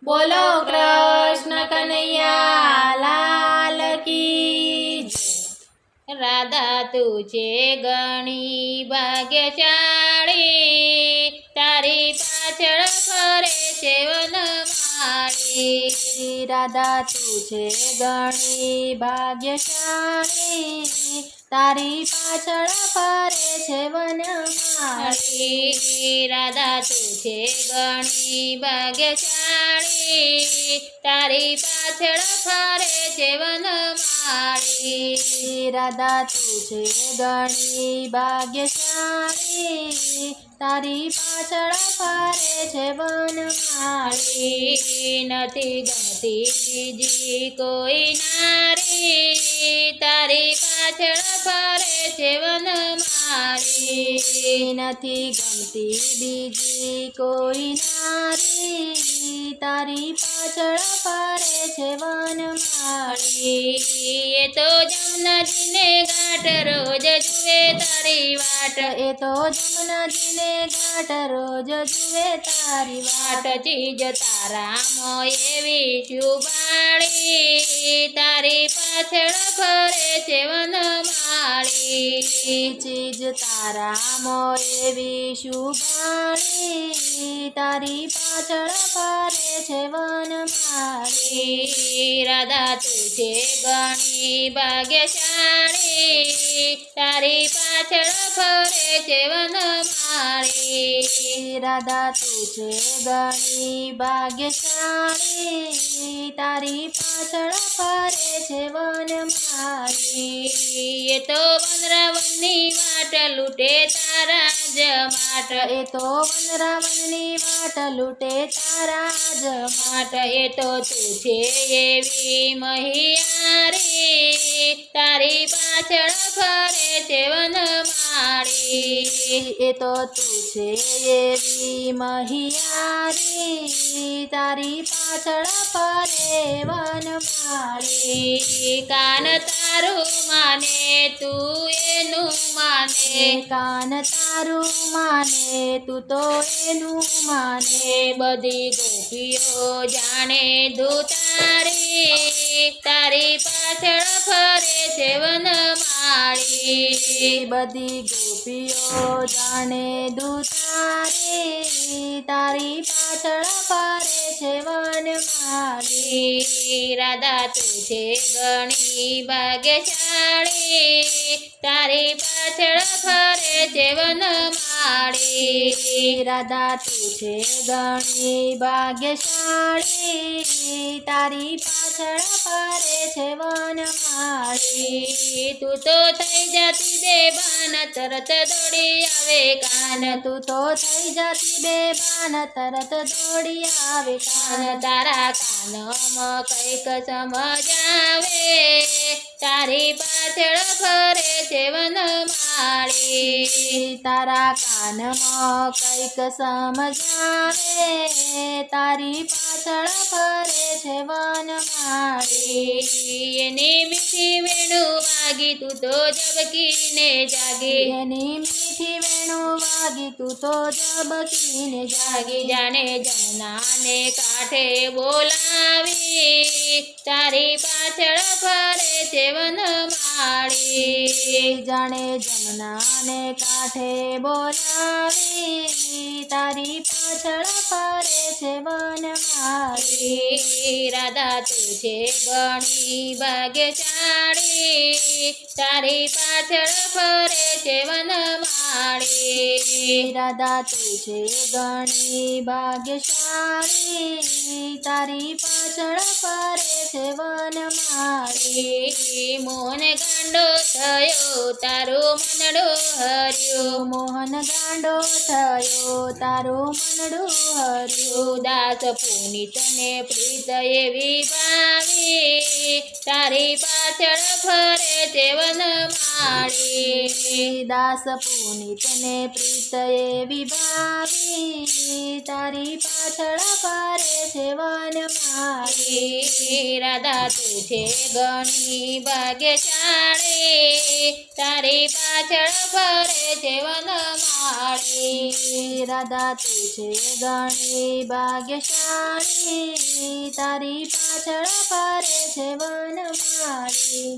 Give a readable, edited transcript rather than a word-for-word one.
બોલો કૃષ્ણ કનૈયા લાલ કી જય. રાધા તું છે ઘણી ભાગ્યશાળી, તારી પાછળ ફરે છે વનમાળી. રાધા તું છે ઘણી ભાગ્યશાળી, તારી પાછળ ફરે છે વનમાળી. રાધા તું છે ઘણી ભાગ્યશાળી, તારી પાછળ ફરે છે વનમાળી. રાધા તું છે ઘણી ભાગ્યશાળી, તારી પાછળ ફરે છે વનમાળી. નથી ગમતી બીજી કોઈ નારી, તારી પાછળ ફરે છે વનમાળી. નથી ગમતી બીજી કોઈ નારી, તારી પાછળ ફરે છે વનમાળી. એ તો જમનાજીને ઘાટ રોજ જુએ તારી વાટ, એ તો જમનાજીને ઘાટ રોજ જુએ તારી વાટ. ચીજ તારામાં એવી શુભાળી, તારી પાછળ ફરે છે વનમાળી. ચીજ તારામાં એવી શુભાળી, તારી પાછળ ફરે છે વનમાળી. રાધા તું છે ઘણી ભાગ્યશાળી, તારી પાછળ ફરે છે વનમાળી. રાધા તું છે ઘણી ભાગ્યશાળી, તારી પાછળ ફરે છે વનમાળી. એ તો વનરાવનની વાટ લૂટે તારા જમાટ, એ તો વનરાવનની વાટ લૂટે તારા જમાટ. એ તો તું છે એવી મહિયારી, તારી પાછળ ફરે છે વનમાળી. એ તો તું છે એવી મહિયારી, તારી પાછળ ફરે વનમાળી. કાન તારું માને તું એનું માને, કાન તારું માને તું તો એનું માને. બધી ગોપીઓ જાણે ધૂતારી, તારી પાછળ ફરે છે વનમાળી. બધી ગોપીઓ જાણે ધૂતારી, તારી પાછળ ફરે છે વનમાળી. રાધા તું છે ઘણી ભાગ્યશાળી, તારી પાછળ ફરે છે વનમાળી. રાધા તું છે ઘણી ભાગ્યશાળી, તારી પાછળ ફરે છે વનમાળી. તું તો થઈ જતી બેભાન તરત દોડી આવે કાન, તું તો થઈ જતી બેભાન તરત દોડી આવે કાન. તારા કાનમાં કંઈક સમજાવે, તારી પાછળ ફરે છે વનમાળી. તારા કાનમાં કંઈક સમજાવે, તારી પાછળ ફરે છે વનમાળી. એની મીઠી વેણુ વાગી તું તો જબકીને જાગી, એની મીઠી વેણુ વાગી તું તો જબકીને જાગી. જાણે જમનાને કાંઠે બોલાવી, તારી પાછળ ફરે છે વનમાળી. જાણે જમનાને કાંઠે બોલાવી, તારી પાછળ ફરે છે વનમાળી. રાધા તું છે ઘણી ભાગ્યશાળી, તારી પાછળ ફરે છે વનમાળી. રાધા તું છે ઘણી ભાગ્યશાળી, તારી પાછળ ફરે છે વનમાળી. મોહન ગાંડો થયો તારો મનડો હર્યો, મોહન ગાંડો થયો તારો મનડો હર્યો. દાસ પુનિતને પ્રીત એવી ભાવી, તારી પાછળ ફરે છે વનમાળી. દાસ પુનિતને પ્રીત એવી ભાવી, તારી પાછળ ફરે છે વનમાળી. ભાગ્યશાળી રાધા તું છે ઘણી ભાગ્યશાળી તારી પાછળ ફરે છે વનમાળી રાધા તું છે ઘણી ભાગ્યશાળી તારી પાછળ ફરે છે વનમાળી